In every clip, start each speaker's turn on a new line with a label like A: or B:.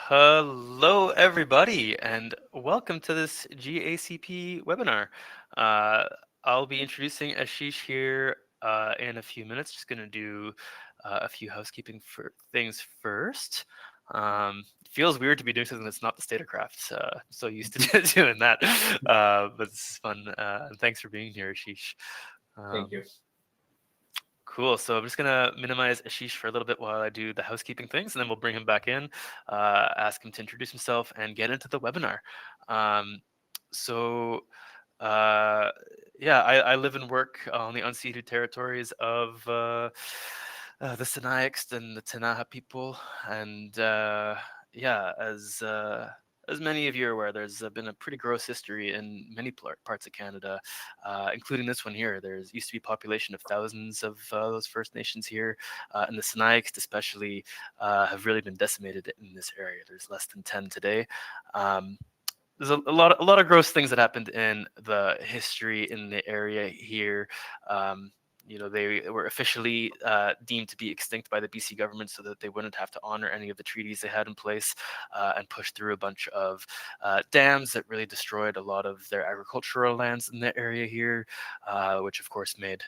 A: Hello, everybody, and welcome to this GACP webinar. Uh, I'll be introducing Ashish here in a few minutes. Just going to do a few housekeeping things first. It feels weird to be doing something that's not the state of crafts. I'm so used to doing that, but it's fun. And thanks for being here, Ashish.
B: Thank you.
A: Cool. So I'm just going to minimize Ashish for a little bit while I do the housekeeping things, and then we'll bring him back in, ask him to introduce himself, and get into the webinar. Um, so, uh, yeah, I live and work on the unceded territories of the Sinixt and the Tanaha people. And yeah, as many of you are aware, there's been a pretty gross history in many parts of Canada, including this one here. There's used to be a population of thousands of those First Nations here, and the Sinixt especially have really been decimated in this area. There's less than 10 today. There's a lot of gross things that happened in the history in the area here. They were officially deemed to be extinct by the BC government so that they wouldn't have to honor any of the treaties they had in place, and push through a bunch of dams that really destroyed a lot of their agricultural lands in the area here, which of course made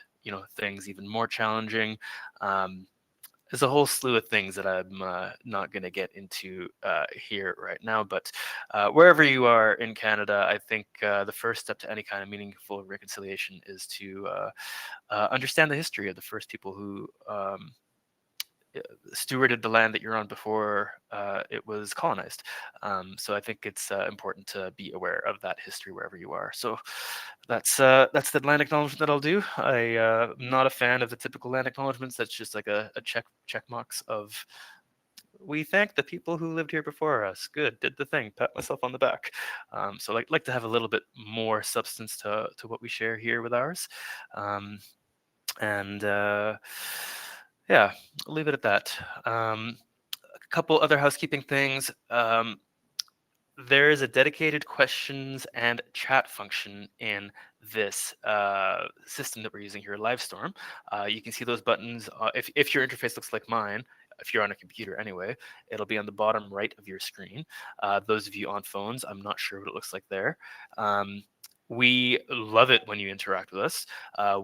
A: things even more challenging. There's a whole slew of things that I'm not going to get into here right now, but wherever you are in Canada, I think the first step to any kind of meaningful reconciliation is to understand the history of the first people who stewarded the land that you're on before it was colonized. So I think it's important to be aware of that history wherever you are. So that's the land acknowledgement that I'll do. I'm not a fan of the typical land acknowledgements. That's just like a check marks of we thank the people who lived here before us. Good, did the thing. Pat myself on the back. So like to have a little bit more substance to what we share here with ours. And yeah, I'll leave it at that. A couple other housekeeping things. There is a dedicated questions and chat function in this system that we're using here, Livestorm. You can see those buttons. If your interface looks like mine, if you're on a computer anyway, it'll be on the bottom right of your screen. Those of you on phones, I'm not sure what it looks like there. We love it when you interact with us.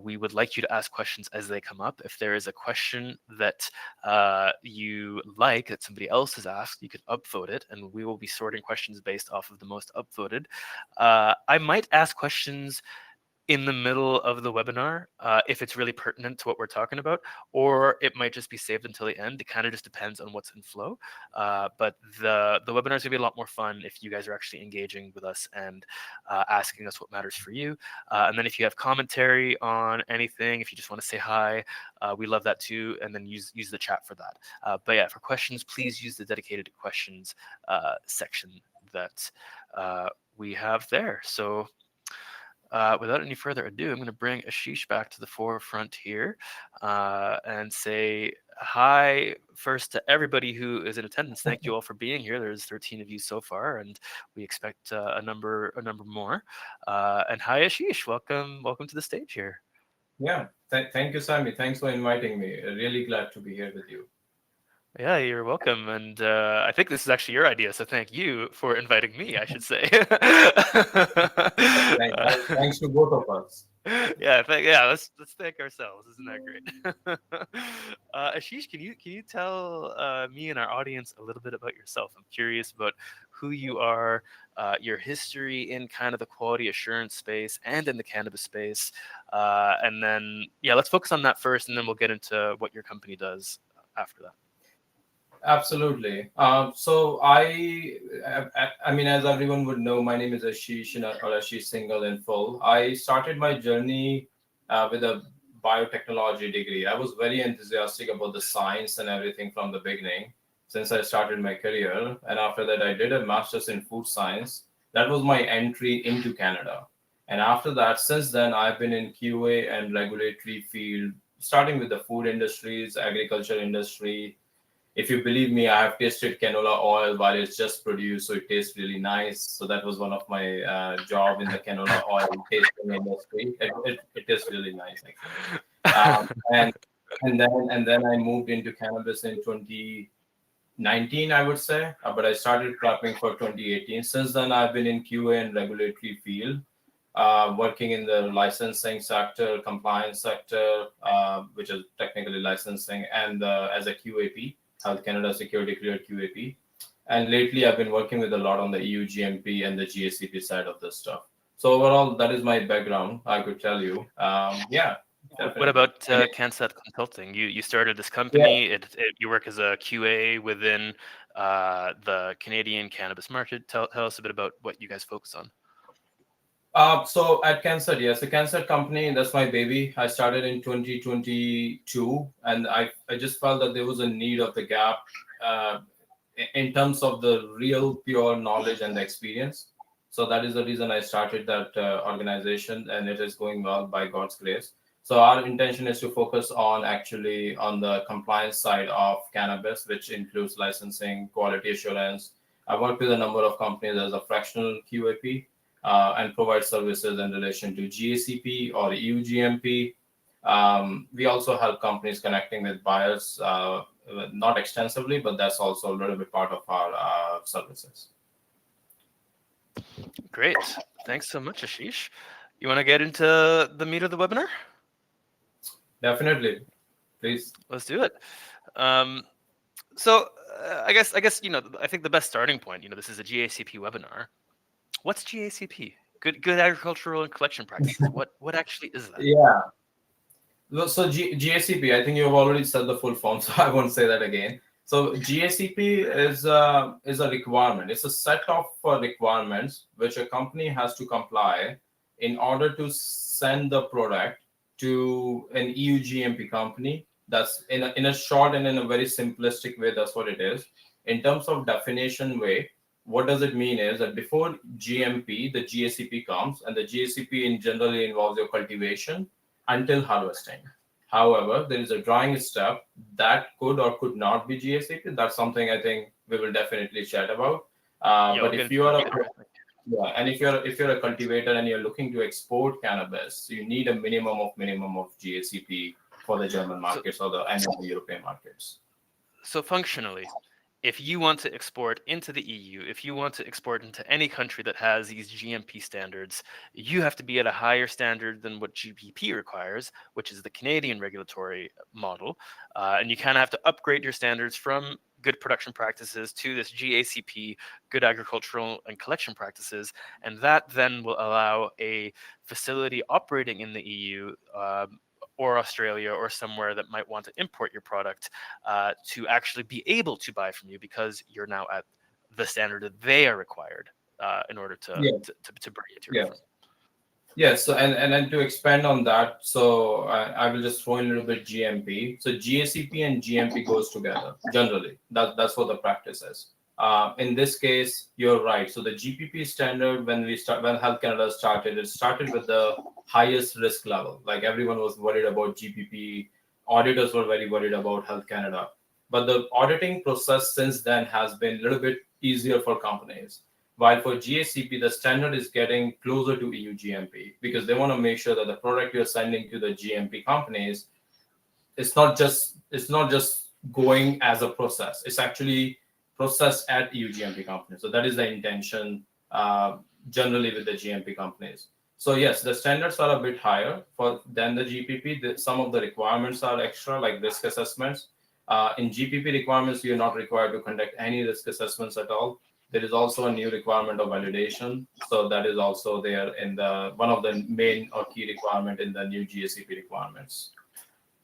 A: We would like you to ask questions as they come up. If there is a question that you like that somebody else has asked, you could upvote it, and we will be sorting questions based off of the most upvoted. I might ask questions in the middle of the webinar if it's really pertinent to what we're talking about, or it might just be saved until the end. It kind of just depends on what's in flow. But the webinar is going to be a lot more fun if you guys are actually engaging with us and asking us what matters for you. And then if you have commentary on anything, if you just want to say hi, we love that too. And then use the chat for that. But yeah, for questions, please use the dedicated questions section that we have there. So without any further ado, I'm going to bring Ashish back to the forefront here and say hi first to everybody who is in attendance. Thank you all for being here. There's 13 of you so far, and we expect a number more. And hi, Ashish. Welcome to the stage here.
B: Yeah, thank you, Sami. Thanks for inviting me. Really glad to be here with you.
A: Yeah, you're welcome. And I think this is actually your idea, so thank you for inviting me, I should say.
B: Thanks to both of us.
A: Yeah, let's thank ourselves. Isn't that great? Ashish, can you tell me and our audience a little bit about yourself? I'm curious about who you are, your history in kind of the quality assurance space and in the cannabis space, and then yeah, let's focus on that first, and then we'll get into what your company does after that.
B: Absolutely. I mean, as everyone would know, my name is Ashish, or Ashish Singhal in full. I started my journey with a biotechnology degree. I was very enthusiastic about the science and everything from the beginning since I started my career. And after that, I did a master's in food science. That was my entry into Canada. And after that, since then, I've been in QA and regulatory field, starting with the food industries, agriculture industry. If you believe me, I have tasted canola oil while it's just produced, so it tastes really nice. So that was one of my job in the canola oil tasting industry. It tastes really nice, actually. Um, and and then I moved into cannabis in 20. 2019, I would say, but I started prepping for 2018. Since then, I've been in QA and regulatory field, working in the licensing sector, compliance sector, which is technically licensing, and as a QAP, Health Canada Security Cleared QAP. And lately, I've been working with a lot on the EU GMP and the GACP side of this stuff. So overall, that is my background. I could tell you. Yeah,
A: What
B: definitely.
A: about
B: And
A: CanSat Consulting? You started this
B: yeah,
A: company. You work as a QA within the Canadian cannabis market. Tell us a bit about what you guys focus on.
B: so at CanSat, yes, the CanSat company, that's my baby. I started in 2022, and I just felt that there was a need of the gap uh, in terms of the real pure knowledge and the experience. So that is the reason I started that organization, and it is going well by God's grace. So our intention is to focus on actually on the compliance side of cannabis, which includes licensing, quality assurance. I work with a number of companies as a fractional QAP and provide services in relation to GACP or EU GMP. We also help companies connecting with buyers, not extensively, but that's also a little bit part of our services.
A: Great. Thanks so much, Ashish. You want to get into the meat of the webinar?
B: Definitely, please.
A: Let's do it. Um, so I guess I think the best starting point. This is a GACP webinar. What's GACP? Good agricultural and collection practices. What actually is that?
B: Yeah. So GACP, I think you have already said the full form, so I won't say that again. So GACP is a requirement. It's a set of requirements which a company has to comply in order to send the product to an EU GMP company. That's in a short and in a very simplistic way. That's what it is. In terms of definition way, what does it mean is that before GMP, the GACP comes, and the GACP in generally involves your cultivation until harvesting. However, there is a drying step that could or could not be GACP. That's something I think we will definitely chat about.
A: Yeah, we'll
B: But
A: get
B: if
A: into
B: you
A: that
B: are a
A: later.
B: yeah, and if you're a cultivator and you're looking to export cannabis, you need a minimum of GACP for the German
A: So
B: markets or the any of the European markets.
A: so functionally, if you want to export into the EU, if you want to export into any country that has these GMP standards, you have to be at a higher standard than what GPP requires, which is the Canadian regulatory model. And you kind of have to upgrade your standards from good production practices to this GACP, good agricultural and collection practices. And that then will allow a facility operating in the EU. Or Australia or somewhere that might want to import your product to actually be able to buy from you because you're now at the standard that they are required in order to,
B: Yeah,
A: to bring it to your
B: yeah.
A: farm.
B: Yes, so and then to expand on that, so I will just throw in a little bit GMP. So GACP and GMP goes together generally. That's what the practice is. In this case, you're right. So the GPP standard, when Health Canada started, it started with the highest risk level. Like everyone was worried about GPP. Auditors were very worried about Health Canada. But the auditing process since then has been a little bit easier for companies. While for GACP, the standard is getting closer to EU GMP because they want to make sure that the product you're sending to the GMP companies, it's not just going as a process. It's actually processed at EU GMP companies. So that is the intention generally with the GMP companies. So yes, the standards are a bit higher for than the GPP. Some of the requirements are extra, like risk assessments. In GPP requirements, you're not required to conduct any risk assessments at all. There is also a new requirement of validation. So that is also there in the one of the main or key requirement in the new GACP requirements.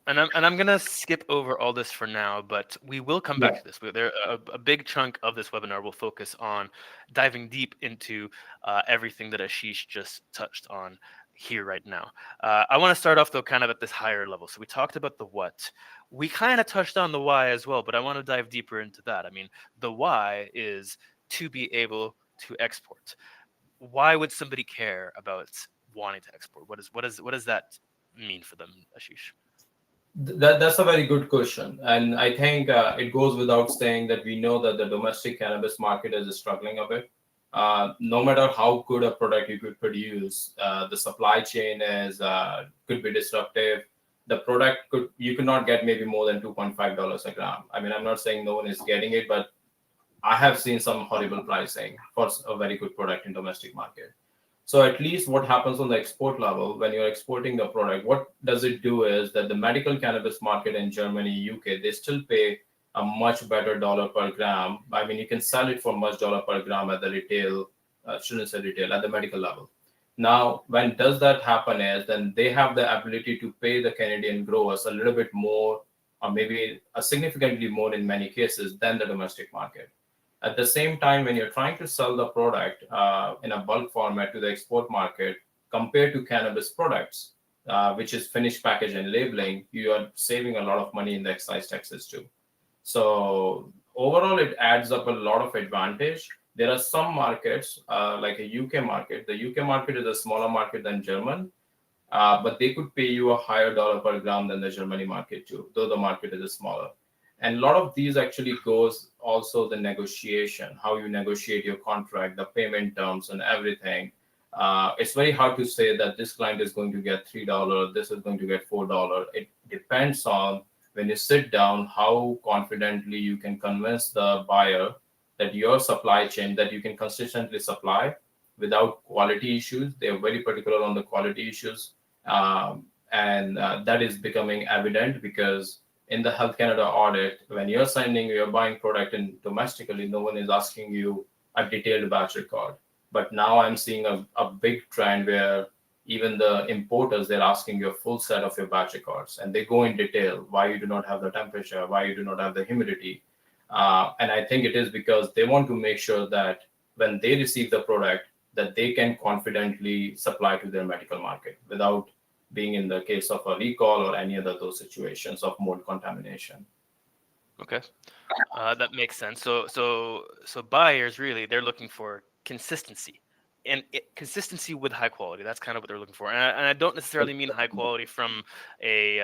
A: And I'm gonna skip over all this for now, but we will come
B: Yeah.
A: back to this. A big chunk of this webinar will focus on diving deep into everything that Ashish just touched on here right now. I want to start off though, kind of at this higher level. So we talked about the what. We kind of touched on the why as well, but I want to dive deeper into that. I mean, the why is to be able to export. Why would somebody care about wanting to export? What does that mean for them, Ashish?
B: That's a very good question, and I think it goes without saying that we know that the domestic cannabis market is struggling a bit. No matter how good a product you could produce, the supply chain is could be disruptive. the product you could not get maybe more than $2.5 a gram. I mean, I'm not saying no one is getting it, but I have seen some horrible pricing for a very good product in domestic market. So at least what happens on the export level when you're exporting the product, what does it do is that the medical cannabis market in Germany, UK, they still pay a much better dollar per gram. I mean, you can sell it for much dollar per gram at the retail, shouldn't say retail, at the medical level. Now, when does that happen is then they have the ability to pay the Canadian growers a little bit more, or maybe a significantly more in many cases than the domestic market. At the same time, when you're trying to sell the product in a bulk format to the export market, compared to cannabis products, which is finished package and labeling, you are saving a lot of money in the excise taxes too. So overall, it adds up a lot of advantage. There are some markets like a UK market. The UK market is a smaller market than German, but they could pay you a higher dollar per gram than the Germany market too, though the market is smaller. And a lot of these actually goes also the negotiation, how you negotiate your contract, the payment terms and everything. It's very hard to say that this client is going to get $3, this is going to get $4. It depends on when you sit down, how confidently you can convince the buyer that your supply chain, that you can consistently supply without quality issues. They are very particular on the quality issues. And that is becoming evident because in the Health Canada audit, when you're buying product in domestically, no one is asking you a detailed batch record. But now I'm seeing a big trend where even the importers, they're asking you a full set of your batch records, and they go in detail why you do not have the temperature, why you do not have the humidity. And I think it is because they want to make sure that when they receive the product, that they can confidently supply to their medical market without being in the case of a recall or any other those situations of mold contamination.
A: Okay, that makes sense. So buyers really they're looking for consistency, and consistency with high quality. That's kind of what they're looking for. And I don't necessarily mean high quality from a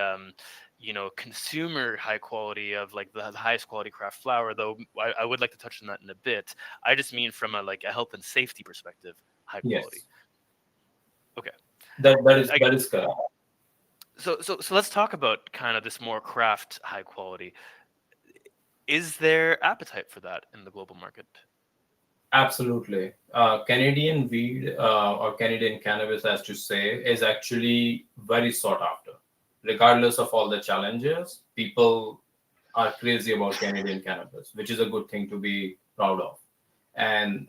A: consumer high quality of like the highest quality craft flower. Though I would like to touch on that in a bit. I just mean from a health and safety perspective, high quality.
B: Yes.
A: Okay.
B: That is correct.
A: So let's talk about kind of this more craft high quality. Is there appetite for that in the global market?
B: Absolutely. Canadian weed or Canadian cannabis, as to say, is actually very sought after. Regardless of all the challenges, people are crazy about Canadian cannabis, which is a good thing to be proud of. And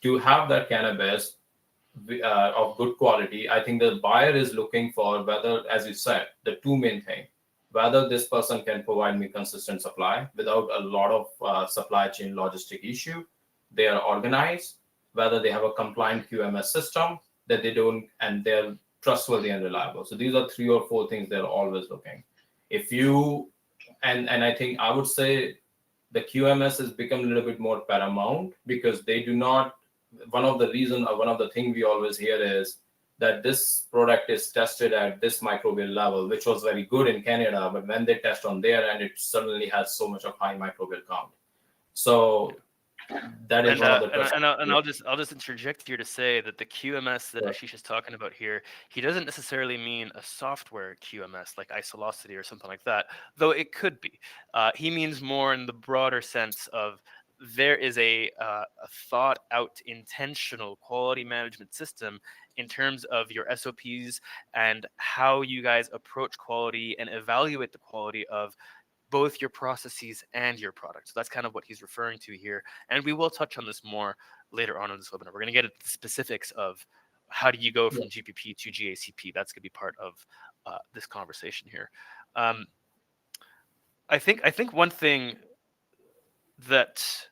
B: to have that cannabis of good quality, I think the buyer is looking for whether, as you said, the two main thing, whether this person can provide me consistent supply without a lot of supply chain logistic issue, they are organized, whether they have a compliant QMS system that they don't, and they're trustworthy and reliable. So these are 3 or 4 things they're always looking. If you, and I think I would say the QMS has become a little bit more paramount because they do not, one of the things we always hear is that this product is tested at this microbial level, which was very good in Canada, but when they test on their end, it suddenly has so much of high microbial count. So that is one of the
A: and I'll just interject here to say that the QMS that Ashish is talking about here, he doesn't necessarily mean a software QMS like Isolocity or something like that, though it could be. He means more in the broader sense of there is a thought out intentional quality management system in terms of your SOPs and how you guys approach quality and evaluate the quality of both your processes and your product. So that's kind of what he's referring to here. And we will touch on this more later on in this webinar. We're going to get into the specifics of how do you go from GPP to GACP. That's going to be part of this conversation here. I think one thing that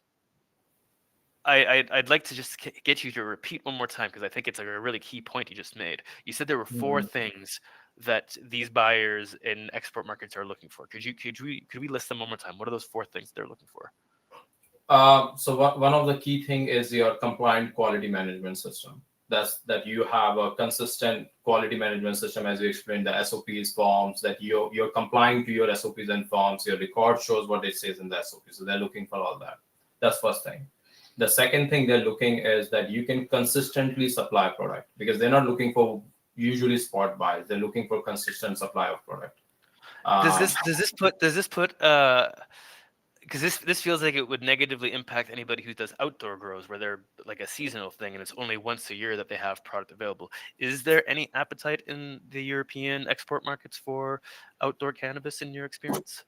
A: I'd like to just get you to repeat one more time, because I think it's a really key point you just made. You said there were 4 things that these buyers in export markets are looking for. Could we list them one more time? What are those 4 things they're looking for?
B: So one of the key thing is your compliant quality management system. That you have a consistent quality management system, as you explained, the SOPs, forms, that you're complying to your SOPs and forms. Your record shows what it says in the SOP. So they're looking for all that. That's first thing. The second thing they're looking is that you can consistently supply product, because they're not looking for usually spot buys. They're looking for consistent supply of product.
A: Does
B: Um,
A: this put because this feels like it would negatively impact anybody who does outdoor grows where they're like a seasonal thing and it's only once a year that they have product available. Is there any appetite in the European export markets for outdoor cannabis in your experience?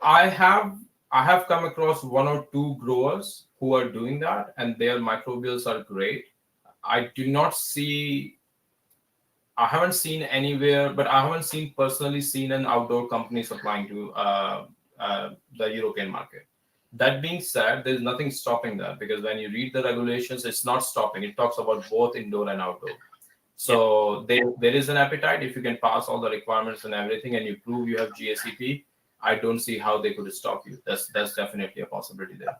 B: I have I have come across one or two growers who are doing that, and their microbials are great. I do not see I haven't seen anywhere, but I haven't seen personally seen an outdoor company supplying to the European market. That being said, there's nothing stopping that because when you read the regulations, it's not stopping. It talks about both indoor and outdoor.
A: Yeah.
B: So there is an appetite. If you can pass all the requirements and everything, and you prove you have GACP, I don't see how they could stop you. That's definitely a possibility there.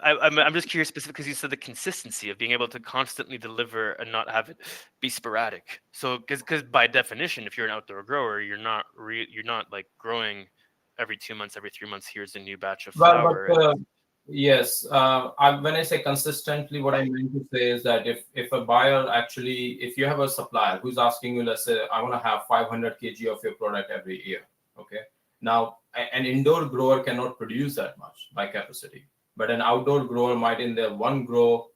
A: I'm just curious specific because you said the consistency of being able to constantly deliver and not have it be sporadic. So because by definition, if you're an outdoor grower, you're not like growing every 2 months, every 3 months. Here's a new batch of
B: Well,
A: flower.
B: but yes, when I say consistently, what I mean to say is that if a buyer actually, if you have a supplier who's asking you, let's say, I want to have 500 kg of your product every year, okay? Now, an indoor grower cannot produce that much by capacity, but an outdoor grower might, in their one grow,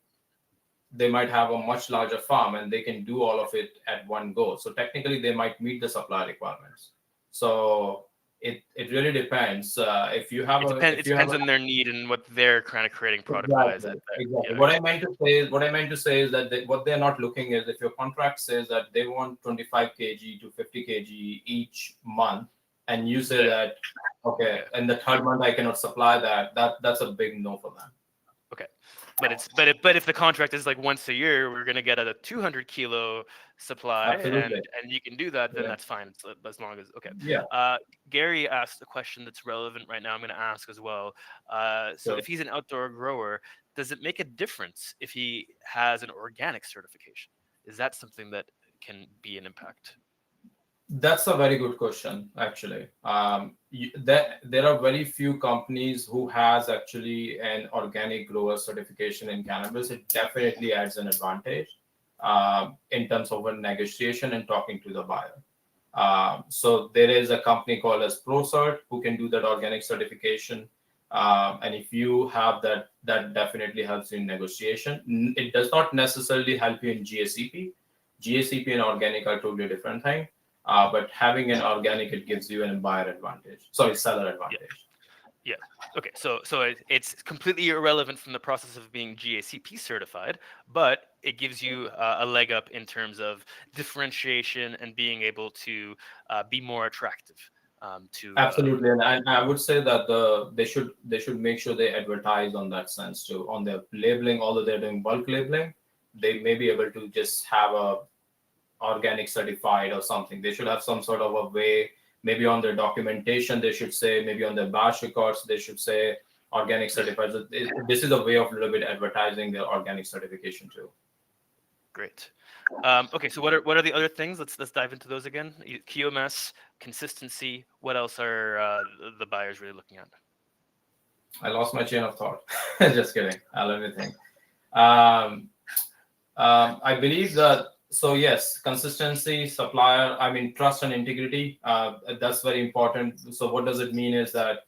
B: they might have a much larger farm and they can do all of it at one go. So technically, they might meet the supply requirements. So it really depends. If you have
A: It
B: a
A: depends. It
B: if you have
A: depends
B: a
A: on their need and what they're kind of creating product wise.
B: Exactly, exactly.
A: Yeah, I get
B: What I meant to say is that what they're not looking is if your contract says that they want 25 kg to 50 kg each month, and you say
A: that.
B: that okay,
A: Yeah.
B: in the third month I cannot supply that, that's a big no for them.
A: Okay. But if the contract is like once a year, we're gonna get a 200 kilo supply,
B: Absolutely.
A: and you can do that, then
B: Yeah.
A: that's fine. So as long as okay.
B: Yeah.
A: Uh, Gary asked a question that's relevant right now. I'm gonna ask as well. So
B: So
A: if he's an outdoor grower, does it make a difference if he has an organic certification? Is that something that can be an impact?
B: that's a very good question, actually. There are very few companies who has actually an organic grower certification in cannabis. It definitely adds an advantage in terms of a negotiation and talking to the buyer. So there is a company called as ProCert who can do that organic certification. And if you have that, that definitely helps you in negotiation. It does not necessarily help you in GACP. GACP and organic are totally different thing. But having an organic, it gives you an buyer advantage. Sorry, seller
A: Yeah.
B: advantage.
A: Yeah. Okay. So it's completely irrelevant from the process of being GACP certified, but it gives you a leg up in terms of differentiation and being able to be more attractive to.
B: Absolutely, and I would say that they should make sure they advertise on that sense too on their labeling. Although they're doing bulk labeling, they may be able to just have a organic certified or something. They should have some sort of a way. Maybe on their documentation, they should say. Maybe on their batch records, they should say organic certified. So this is a way of a little bit advertising their organic certification too.
A: Great. Okay. So what are the other things? Let's dive into those again. QMS, consistency. What else are the buyers really looking at?
B: I lost my chain of thought. Just kidding. Let me think. Um, I believe that, so yes, consistency, supplier, I mean, trust and integrity, that's very important. So what does it mean is that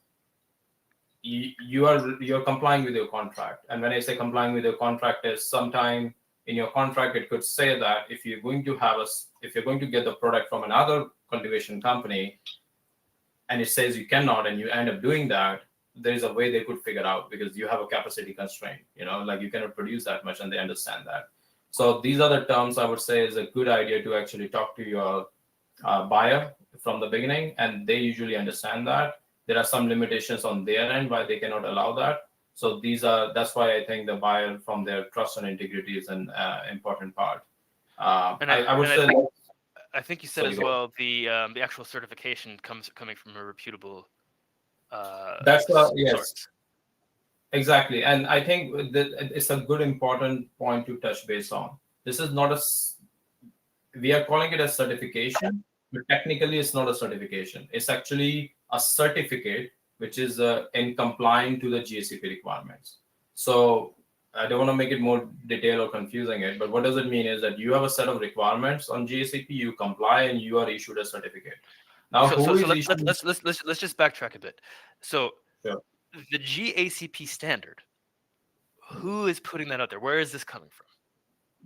B: you're complying with your contract. And when I say complying with your contract is sometime in your contract, it could say that if you're going to if you're going to get the product from another cultivation company and it says you cannot and you end up doing that, there is a way they could figure out because you have a capacity constraint, like you cannot produce that much and they understand that. So these are the terms I would say is a good idea to actually talk to your buyer from the beginning, and they usually understand that. There are some limitations on their end why they cannot allow that. So that's why I think the buyer from their trust and integrity is an important part.
A: And
B: I would
A: I
B: say,
A: think I think you said
B: sorry,
A: as well the actual certification coming from a reputable
B: yes,
A: source.
B: exactly. And I think that it's a good important point to touch base on. This is not we are calling it a certification, but technically it's not a certification. It's actually a certificate which is in complying to the GACP requirements. So I don't want to make it more detailed or confusing it, but what does it mean is that you have a set of requirements on GACP, you comply, and you are issued a certificate. Now,
A: So
B: who
A: so so
B: is
A: let's
B: issuing?
A: let's just backtrack a bit. So
B: Sure.
A: the GACP standard, who is putting that out there? Where is this coming from?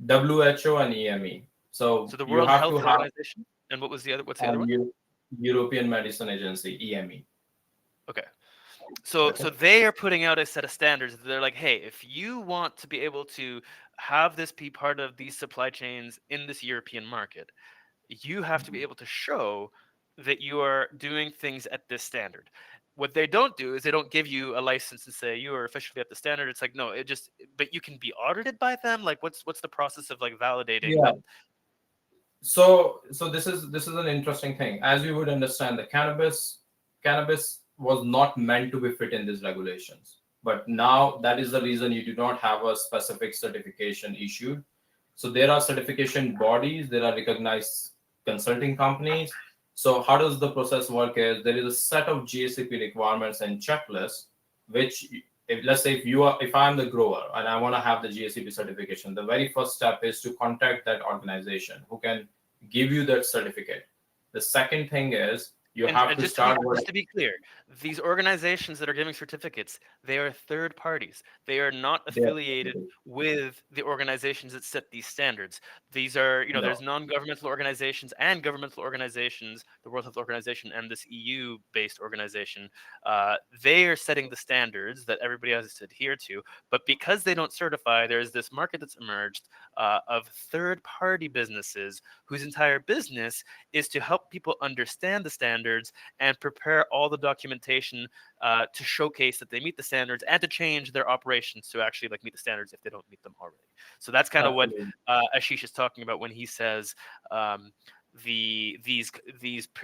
B: WHO and EME. So
A: So the
B: you
A: World
B: have to
A: Health
B: have
A: Organization, and what's the other one?
B: European Medicine Agency, EME.
A: Okay. So
B: Okay.
A: they are putting out a set of standards. They're like, hey, if you want to be able to have this be part of these supply chains in this European market, you have to be able to show that you are doing things at this standard. What they don't do is they don't give you a license and say you are officially at the standard. It's like, no, it just, but you can be audited by them. Like, what's the process of like validating
B: Yeah.
A: that?
B: So this is an interesting thing. As you would understand, the cannabis was not meant to be fit in these regulations. But now that is the reason you do not have a specific certification issued. So there are certification bodies, there are recognized consulting companies. So how does the process work is there is a set of GACP requirements and checklists, which if let's say if I'm the grower and I want to have the GACP certification, the very first step is to contact that organization who can give you that certificate. The second thing is you
A: And,
B: have
A: and
B: to
A: just to be
B: start with.
A: just to be clear, these organizations that are giving certificates, they are third parties. They are not
B: Their
A: affiliated with the organizations that set these standards. These are,
B: no.
A: there's non-governmental organizations and governmental organizations, the World Health Organization and this EU-based organization. They are setting the standards that everybody has to adhere to. But because they don't certify, there's this market that's emerged of third-party businesses whose entire business is to help people understand the standards and prepare all the documentation to showcase that they meet the standards and to change their operations to actually like meet the standards if they don't meet them already. So that's kind of what
B: Absolutely.
A: Ashish is talking about when he says um, these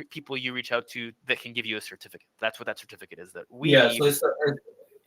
A: people you reach out to that can give you a certificate. That's what that certificate is. That
B: Yeah,
A: we
B: so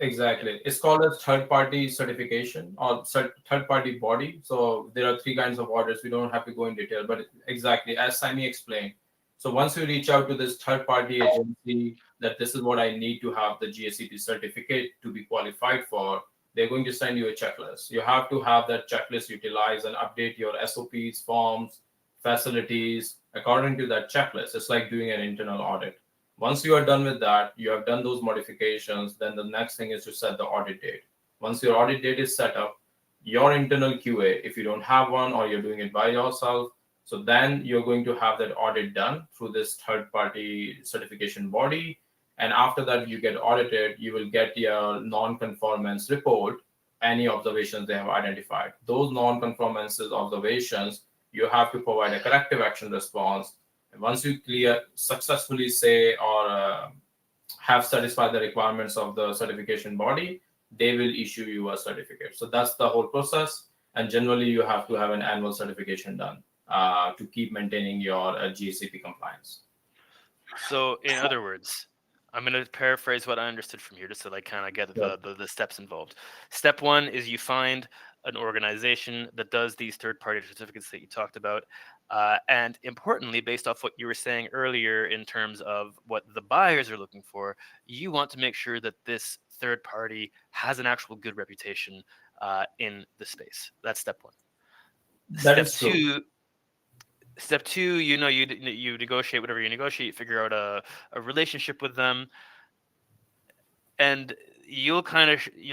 B: exactly. It's called a third party certification or third party body. So there are three kinds of orders. We don't have to go in detail, but exactly as Sami explained. So once you reach out to this third party agency that this is what I need to have the GACP certificate to be qualified for, they're going to send you a checklist. You have to have that checklist utilized and update your SOPs, forms, facilities according to that checklist. It's like doing an internal audit. Once you are done with that, you have done those modifications, then the next thing is to set the audit date. Once your audit date is set up, your internal QA, if you don't have one or you're doing it by yourself, so then you're going to have that audit done through this third party certification body. And after that, you get audited, you will get your non-conformance report, any observations they have identified. Those non-conformances observations, you have to provide a corrective action response. And once you clear successfully say or have satisfied the requirements of the certification body, they will issue you a certificate. So that's the whole process. And generally, you have to have an annual certification done to keep maintaining your GCP compliance.
A: So, in other words, I'm going to paraphrase what I understood from here just to like kind of get
B: Yeah.
A: the steps involved. Step one is you find an organization that does these third-party certificates that you talked about. And importantly, based off what you were saying earlier in terms of what the buyers are looking for, you want to make sure that this third party has an actual good reputation in the space. That's step one.
B: That
A: Step
B: is true.
A: two Step two, you negotiate whatever you negotiate, figure out a relationship with them, and you'll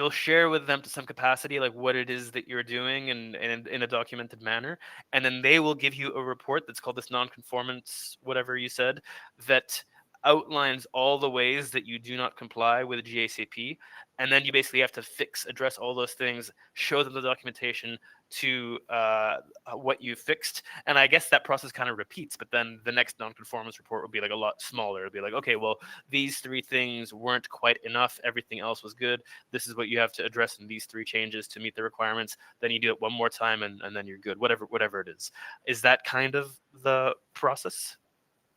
A: share with them to some capacity like what it is that you're doing and in a documented manner, and then they will give you a report that's called this non-conformance, whatever you said, that outlines all the ways that you do not comply with GACP, and then you basically have to address all those things, show them the documentation to what you fixed, and I guess that process kind of repeats. But then the next non-conformance report will be like a lot smaller. It'll be like, okay, well, these three things weren't quite enough. Everything else was good. This is what you have to address in these three changes to meet the requirements. Then you do it one more time, and then you're good. Whatever it is. Is that kind of the process?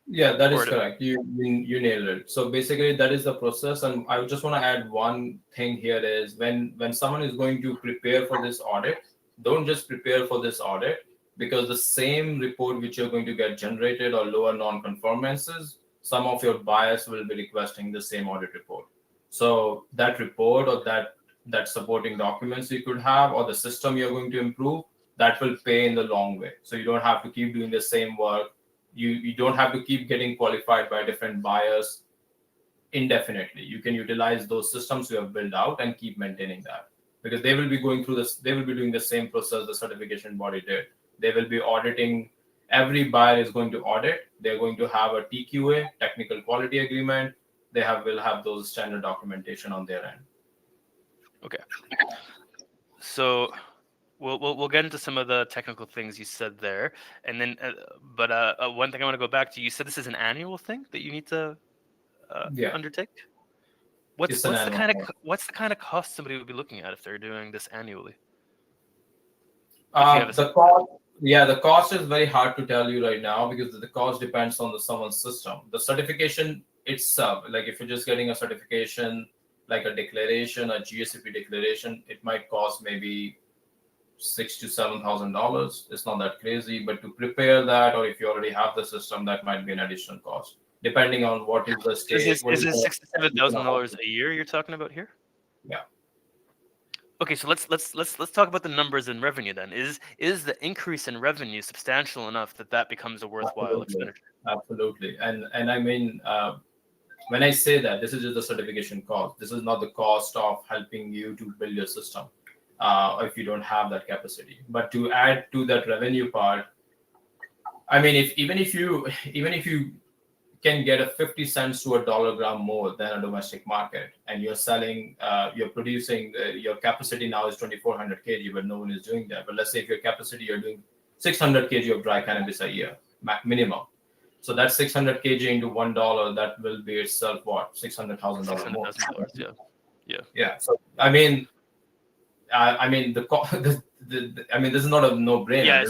B: Yeah, that is
A: Or
B: correct. You nailed it. So basically, that is the process. And I just want to add one thing here is when someone is going to prepare for this audit, don't just prepare for this audit because the same report which you're going to get generated or lower non-conformances, some of your buyers will be requesting the same audit report. So that report or that supporting documents you could have or the system you're going to improve, that will pay in the long way. So you don't have to keep doing the same work. You don't have to keep getting qualified by different buyers indefinitely. You can utilize those systems you have built out and keep maintaining that, because they will be going through this. They will be doing the same process the certification body did. They will be auditing. Every buyer is going to audit. They're going to have a TQA, technical quality agreement. Will have those standard documentation on their end.
A: Okay. So we'll get into some of the technical things you said there, and then but one thing I want to go back to. You said this is an annual thing that you need to
B: Yeah,
A: undertake.
B: it's an annual.
A: What's the kind of cost somebody would be looking at if they're doing this annually? If you have
B: The cost, yeah, the cost is very hard to tell you right now because the cost depends on someone's system. The certification itself, like if you're just getting a certification, like a declaration, a GACP declaration, it might cost maybe $6,000 to $7,000. It's not that crazy, but to prepare that, or if you already have the system, that might be an additional cost, depending on what is the state.
A: is this $6,000 to $7,000 a year you're talking about here?
B: Yeah.
A: Okay, so let's talk about the numbers in revenue then. Is the increase in revenue substantial enough that becomes a worthwhile expenditure?
B: Absolutely. And I mean, when I say that, this is just the certification cost. This is not the cost of helping you to build your system if you don't have that capacity. But to add to that revenue part, I mean, even if you can get a 50 cents to $1 gram more than a domestic market, and you're producing, your capacity now is 2,400 kg, but no one is doing that. But let's say if your capacity, you're doing 600 kg of dry cannabis a year minimum. So that's 600 kg into $1. That will be itself what, $600,000 more.
A: Yeah.
B: So I mean, this is not a no-brainer.
A: Yeah.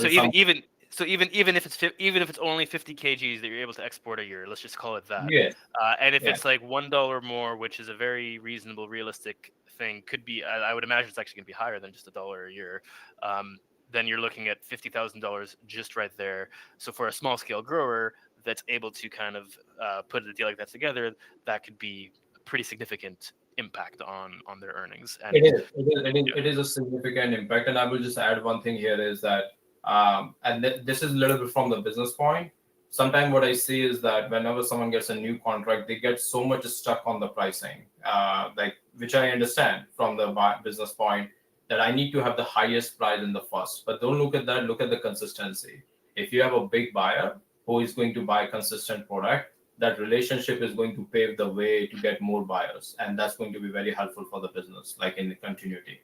A: So even if it's only 50 kgs that you're able to export a year, let's just call it that.
B: Yeah.
A: And if it's like $1 more, which is a very reasonable, realistic thing, could be. I would imagine it's actually going to be higher than just $1 a year. Then you're looking at $50,000 just right there. So for a small scale grower that's able to kind of put a deal like that together, that could be a pretty significant impact on their earnings. And
B: it is a significant impact. And I will just add one thing here is that, this is a little bit from the business point. Sometimes what I see is that whenever someone gets a new contract, they get so much stuck on the pricing, which I understand from the business point, that I need to have the highest price in the first. But don't look at that. Look at the consistency. If you have a big buyer who is going to buy a consistent product, that relationship is going to pave the way to get more buyers, and that's going to be very helpful for the business, like in the continuity.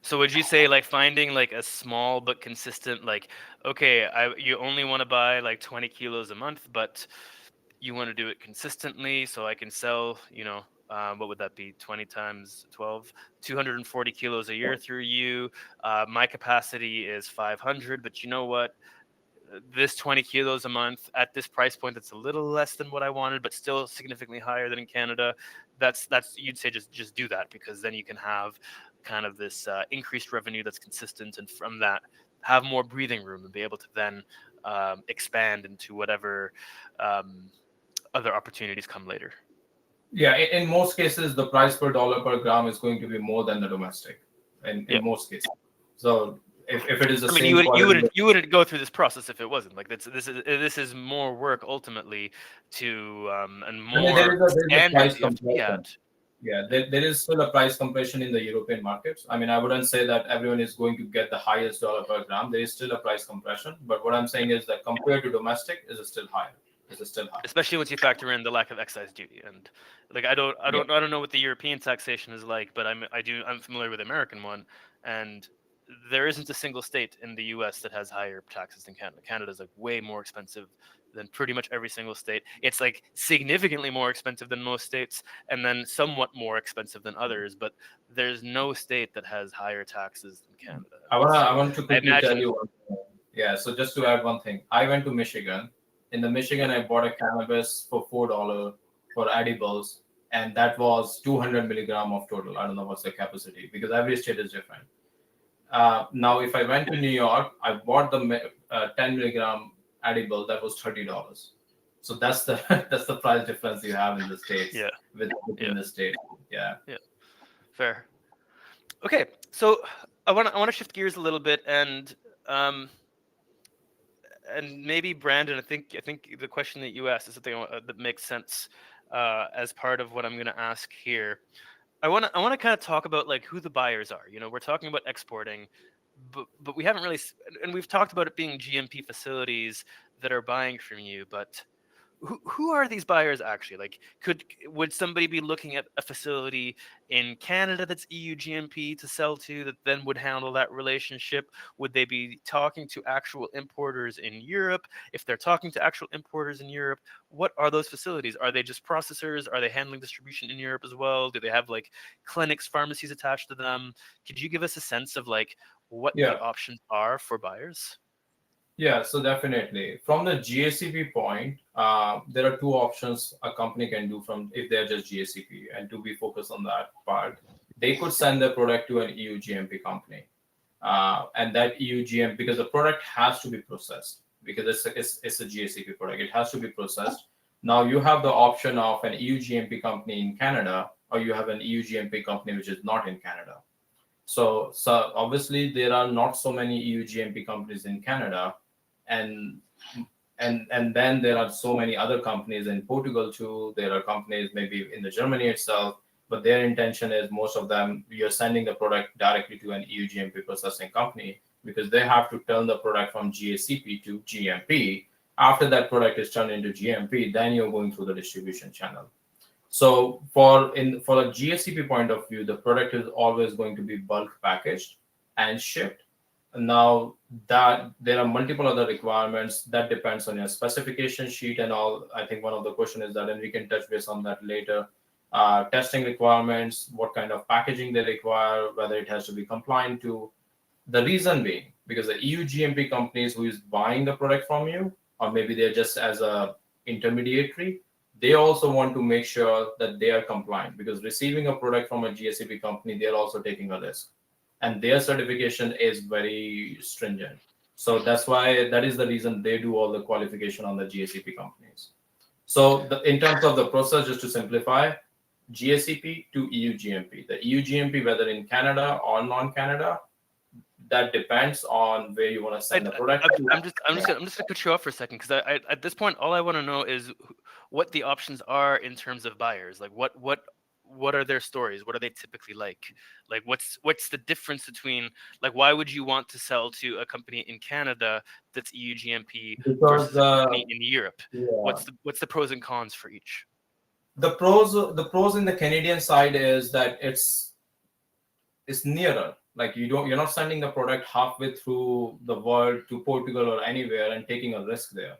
A: So would you say like finding like a small but consistent, like, okay, you only want to buy like 20 kilos a month, but you want to do it consistently, so I can sell, what would that be? 20 times 12, 240 kilos a year through you. My capacity is 500, but you know what? This 20 kilos a month at this price point, that's a little less than what I wanted, but still significantly higher than in Canada. That's you'd say just do that, because then you can have kind of this increased revenue that's consistent, and from that have more breathing room and be able to then expand into whatever other opportunities come later.
B: Yeah, in most cases, the price per dollar per gram is going to be more than the domestic. In most cases, so if it is the same,
A: you wouldn't go through this process if it wasn't. Like this is more work ultimately to and more.
B: There is a price compression. Yeah, there is still a price compression in the European markets. I mean, I wouldn't say that everyone is going to get the highest dollar per gram. There is still a price compression, but what I'm saying is that compared to domestic, is still higher.
A: Especially once you factor in the lack of excise duty. And like I don't know what the European taxation is like, but I'm familiar with the American one, and there isn't a single state in the US that has higher taxes than Canada. Canada's like way more expensive than pretty much every single state. It's like significantly more expensive than most states, and then somewhat more expensive than others, but there's no state that has higher taxes than Canada.
B: I want to quickly tell you one thing. Yeah, so just to add one thing, I went to Michigan. In the Michigan, I bought a cannabis for $4 for edibles, and that was 200 milligram of total. I don't know what's the capacity, because every state is different. Now, if I went to New York, I bought the 10 milligram edible that was $30. So that's the price difference you have in the states.
A: Yeah.
B: Within the state. Yeah.
A: Yeah. Fair. Okay, so I want to shift gears a little bit, and and maybe Brandon, I think the question that you asked is something that makes sense as part of what I'm going to ask here. I want to kind of talk about like who the buyers are. We're talking about exporting, but we haven't really, and we've talked about it being GMP facilities that are buying from you, but who are these buyers actually? Like, would somebody be looking at a facility in Canada that's EU GMP to sell to that then would handle that relationship? Would they be talking to actual importers in Europe? If they're talking to actual importers in Europe, what are those facilities? Are they just processors? Are they handling distribution in Europe as well? Do they have like clinics, pharmacies attached to them? Could you give us a sense of like what the
B: Yeah.
A: options are for buyers?
B: Yeah, so definitely. From the GACP point, there are two options a company can do from if they're just GACP, and to be focused on that part, they could send their product to an EU GMP company, and that EU GMP, because the product has to be processed because it's a GACP product, it has to be processed. Now you have the option of an EU GMP company in Canada, or you have an EU GMP company which is not in Canada. So obviously there are not so many EU GMP companies in Canada, and and then there are so many other companies in Portugal too. There are companies maybe in the Germany itself, but their intention is most of them you're sending the product directly to an EU GMP processing company because they have to turn the product from GACP to GMP. After that product is turned into GMP, then you're going through the distribution channel. So for a GACP point of view, the product is always going to be bulk packaged and shipped. Now that there are multiple other requirements that depends on your specification sheet and all. I think one of the question is that, and we can touch base on that later. Testing requirements, what kind of packaging they require, whether it has to be compliant to. The reason being because the EU GMP companies who is buying the product from you, or maybe they're just as a intermediary, they also want to make sure that they are compliant because receiving a product from a GACP company, they're also taking a risk, and their certification is very stringent. So that's why that is the reason they do all the qualification on the GACP companies. So in terms of the process, just to simplify, GACP to EU GMP. The EU GMP, whether in Canada or non-Canada, that depends on where you want to send the product.
A: I'm just gonna cut you off for a second because at this point all I want to know is what the options are in terms of buyers. Like what are their stories? What are they typically like? Like what's the difference between like why would you want to sell to a company in Canada that's EU GMP
B: Because
A: versus a company in Europe?
B: yeah,
A: What's the pros and cons for each?
B: the pros in the Canadian side is that it's nearer. Like you're not sending the product halfway through the world to Portugal or anywhere and taking a risk there.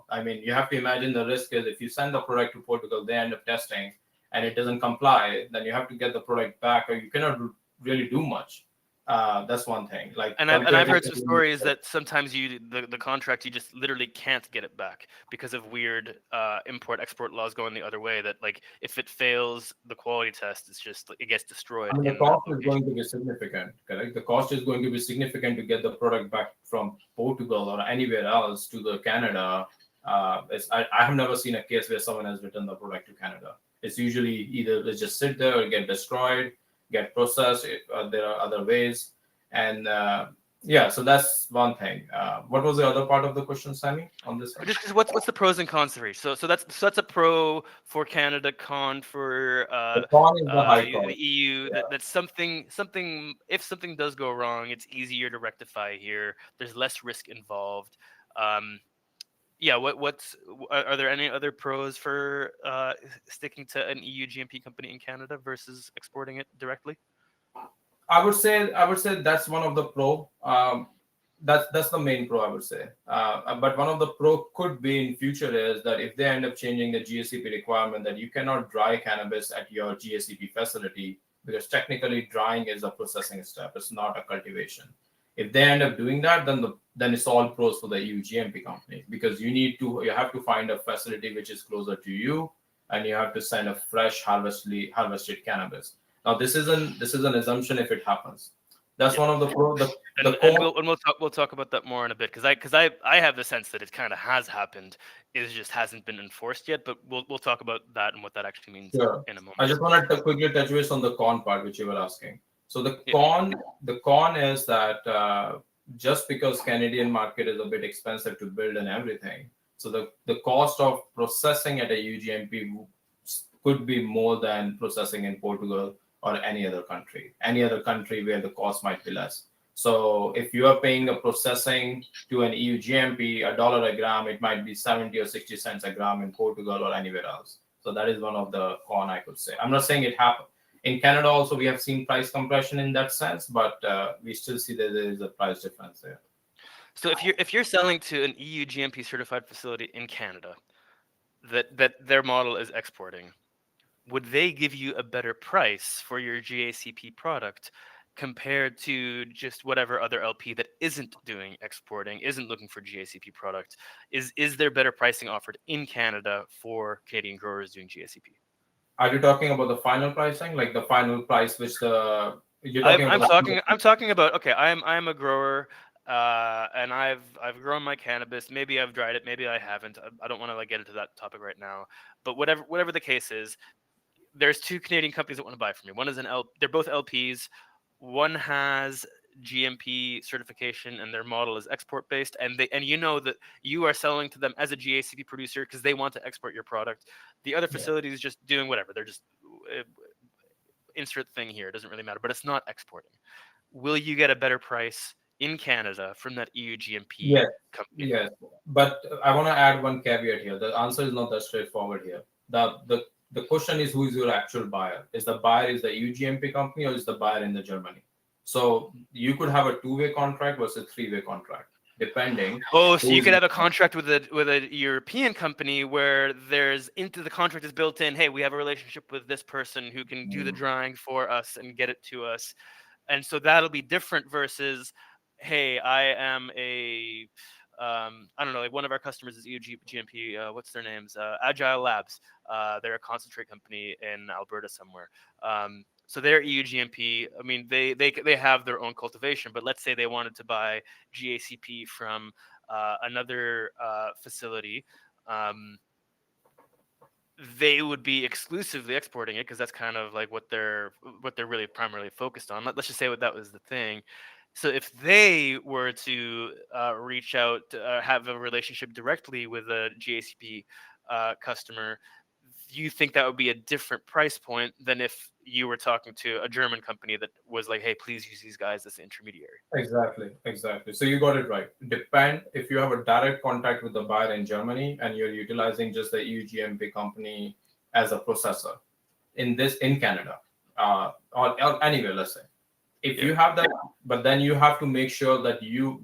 B: I mean, you have to imagine the risk is if you send the product to Portugal, they end up testing and it doesn't comply, then you have to get the product back, or you cannot really do much. That's one thing. Like
A: And I've heard some stories that sometimes the contract you just literally can't get it back because of weird import export laws going the other way. That like if it fails the quality test, it's just it gets destroyed
B: I mean, the
A: in that
B: cost is
A: location.
B: going to be significant, correct? The cost is going to be significant to get the product back from Portugal or anywhere else to the Canada. I have never seen a case where someone has returned the product to Canada. It's usually either they just sit there or get destroyed, get processed. There are other ways, and yeah, so that's one thing. What was the other part of the question, Sammy, on this one?
A: Just what's the pros and cons for each? So that's a pro for Canada, con for
B: The con is the high
A: the
B: cost.
A: EU.
B: Yeah.
A: That's something. If something does go wrong, it's easier to rectify here. There's less risk involved. Um, yeah. Are there any other pros for sticking to an EU GMP company in Canada versus exporting it directly?
B: I would say that's one of the pro. That's the main pro I would say. But one of the pro could be in future is that if they end up changing the GACP requirement that you cannot dry cannabis at your GACP facility because technically drying is a processing step. It's not a cultivation. If they end up doing that, then it's all pros for the EU GMP company because you have to find a facility which is closer to you, and you have to send a fresh harvested cannabis. Now this is an assumption if it happens. That's
A: Yeah.
B: one of the pro. The
A: And
B: con.
A: we'll talk about that more in a bit because I have the sense that it kind of has happened. It just hasn't been enforced yet. But we'll talk about that and what that actually means
B: Sure.
A: in a moment.
B: I just wanted to quickly touch base on the con part which you were asking. So the
A: Yeah.
B: con is that just because Canadian market is a bit expensive to build and everything, so the cost of processing at a UGMP could be more than processing in Portugal or any other country where the cost might be less. So if you are paying the processing to an EU GMP $1 a gram, it might be 70 or 60 cents a gram in Portugal or anywhere else. So that is one of the con I could say. I'm not saying it happened. In Canada also we have seen price compression in that sense, but we still see that there is a price difference there.
A: So if you're selling to an EU GMP certified facility in Canada that their model is exporting, would they give you a better price for your GACP product compared to just whatever other LP that isn't doing exporting, isn't looking for GACP product? Is there better pricing offered in Canada for Canadian growers doing GACP?
B: Are you talking about the final pricing, like the final price which the you're talking about
A: I'm talking about, okay, I'm a grower, and I've grown my cannabis. Maybe I've dried it, maybe I haven't. I don't want to like get into that topic right now. But whatever the case is, there's two Canadian companies that want to buy from me. One is they're both LPs. One has GMP certification and their model is export based, and you know that you are selling to them as a GACP producer because they want to export your product. The other
B: yeah.
A: facility is just doing whatever. They're just uh, insert thing here. It doesn't really matter, but it's not exporting. Will you get a better price in Canada from that EU GMP
B: Yes,
A: company?
B: yes. But I want to add one caveat here. The answer is not that straightforward here. The question is, who is your actual buyer? Is the buyer is the UGMP company or is the buyer in the Germany? So you could have a two-way contract versus three-way contract, depending
A: Oh, so
B: who
A: you
B: is
A: could have a contract with a European company where there's into the contract is built in, hey, we have a relationship with this person who can do the drying for us and get it to us. And so that'll be different versus, hey, I am a I don't know, like one of our customers is GMP. What's their names? Agile Labs. They're a concentrate company in Alberta somewhere. So they're EU GMP. I mean, they have their own cultivation, but let's say they wanted to buy GACP from another facility. Um, they would be exclusively exporting it because that's kind of like what they're really primarily focused on. Let's just say that was the thing. So if they were to reach out, have a relationship directly with a GACP customer, you think that would be a different price point than if you were talking to a German company that was like, hey, please use these guys as the intermediary.
B: exactly, exactly. So you got it right. Depend if you have a direct contact with the buyer in Germany and you're utilizing just the EU GMP company as a processor in Canada, or anywhere, let's say. If
A: Yeah.
B: you have that, but then you have to make sure that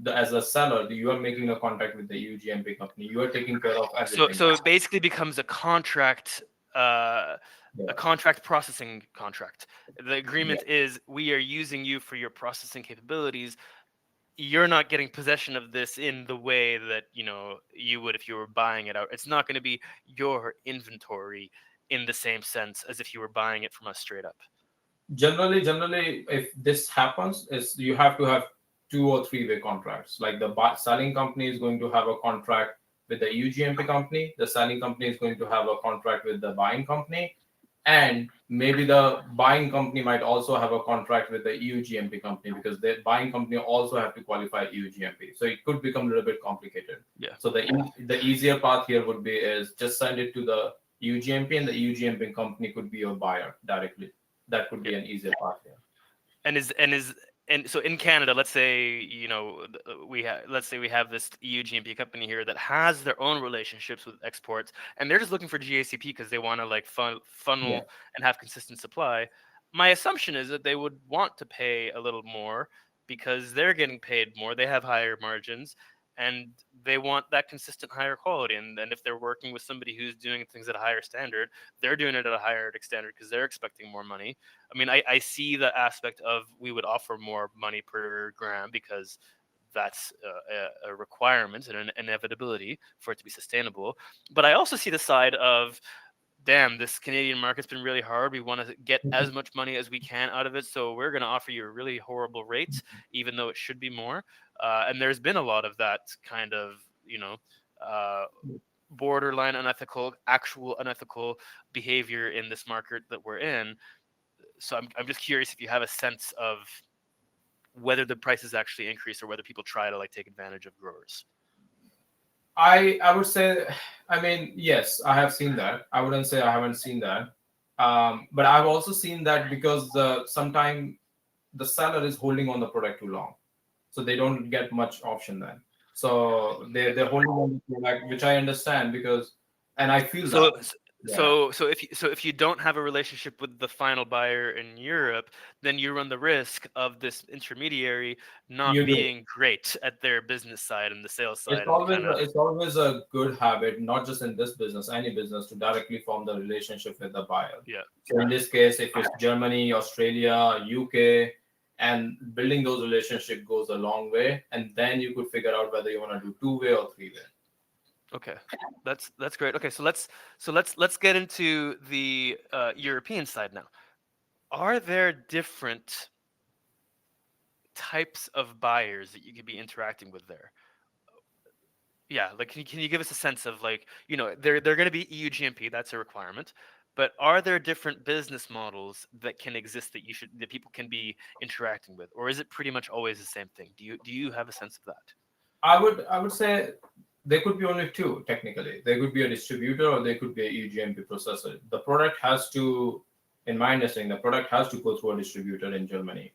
B: as a seller, you are making a contact with the UGMP company. You are taking care of
A: So
B: everything.
A: so it basically becomes uh, a
B: Yeah.
A: contract processing contract. The
B: Yeah.
A: agreement is we are using you for your processing capabilities. You're not getting possession of this in the way that you would if you were buying it out. It's not going to be your inventory in the same sense as if you were buying it from us straight up.
B: Generally, if this happens, is you have to have two or three-way contracts. Like the selling company is going to have a contract with the UGMP company. The selling company is going to have a contract with the buying company, and maybe the buying company might also have a contract with the EU GMP company because the buying company also have to qualify EU GMP. So it could become a little bit complicated.
A: Yeah.
B: So the easier path here would be is just send it to the EU GMP, and the EU GMP company could be your buyer directly. That could
A: Yeah.
B: be an easier path here.
A: And so in Canada, let's say let's say we have this EU GMP company here that has their own relationships with exports, and they're just looking for GACP because they want to like
B: Yeah.
A: funnel and have consistent supply. My assumption is that they would want to pay a little more because they're getting paid more, they have higher margins, and they want that consistent higher quality. And if they're working with somebody who's doing things at a higher standard, they're doing it at a higher standard because they're expecting more money. I mean, I see the aspect of we would offer more money per gram because that's a requirement and an inevitability for it to be sustainable. But I also see the side of, damn, this Canadian market's been really hard. We want to get as much money as we can out of it. So we're going to offer you a really horrible rate, even though it should be more. And there's been a lot of that kind of, uh, borderline unethical, actual unethical behavior in this market that we're in. So I'm just curious if you have a sense of whether the prices actually increase or whether people try to like take advantage of growers?
B: I would say, I mean, yes, I have seen that. I wouldn't say I haven't seen that. But I've also seen that because sometimes the seller is holding on the product too long, so they don't get much option then. So they're holding on the product, which I understand because, and I feel that.
A: So,
B: Yeah,
A: if you don't have a relationship with the final buyer in Europe, then you run the risk of this intermediary not
B: you do.
A: being great at their business side and the sales
B: It's
A: side, and
B: always
A: kind of
B: it's always a good habit, not just in this business, any business, to directly form the relationship with the buyer.
A: yeah.
B: So in this case, if it's Germany, Australia, UK, and building those relationships goes a long way, and then you could figure out whether you want to do two-way or three-way.
A: Okay, that's great. Okay, so let's get into the European side now. Are there different types of buyers that you could be interacting with there? Yeah, like can you give us a sense of like, they're going to be EU GMP, that's a requirement, but are there different business models that can exist that people can be interacting with, or is it pretty much always the same thing? Do you have a sense of that?
B: I would say there could be only two technically. There could be a distributor or there could be a EGMP processor. The product has to, in my understanding, the product has to go through a distributor in Germany.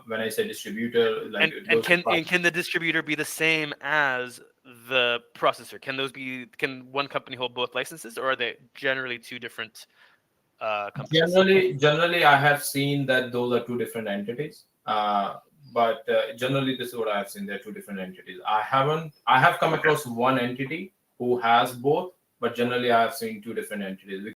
B: When I say distributor, like
A: And
B: it
A: and
B: goes to.
A: can the distributor be the same as the processor? Can one company hold both licenses, or are they generally two different companies?
B: Generally, I have seen that those are two different entities. But generally, this is what I have seen. They're two different entities. I have come across one entity who has both, but generally, I have seen two different entities.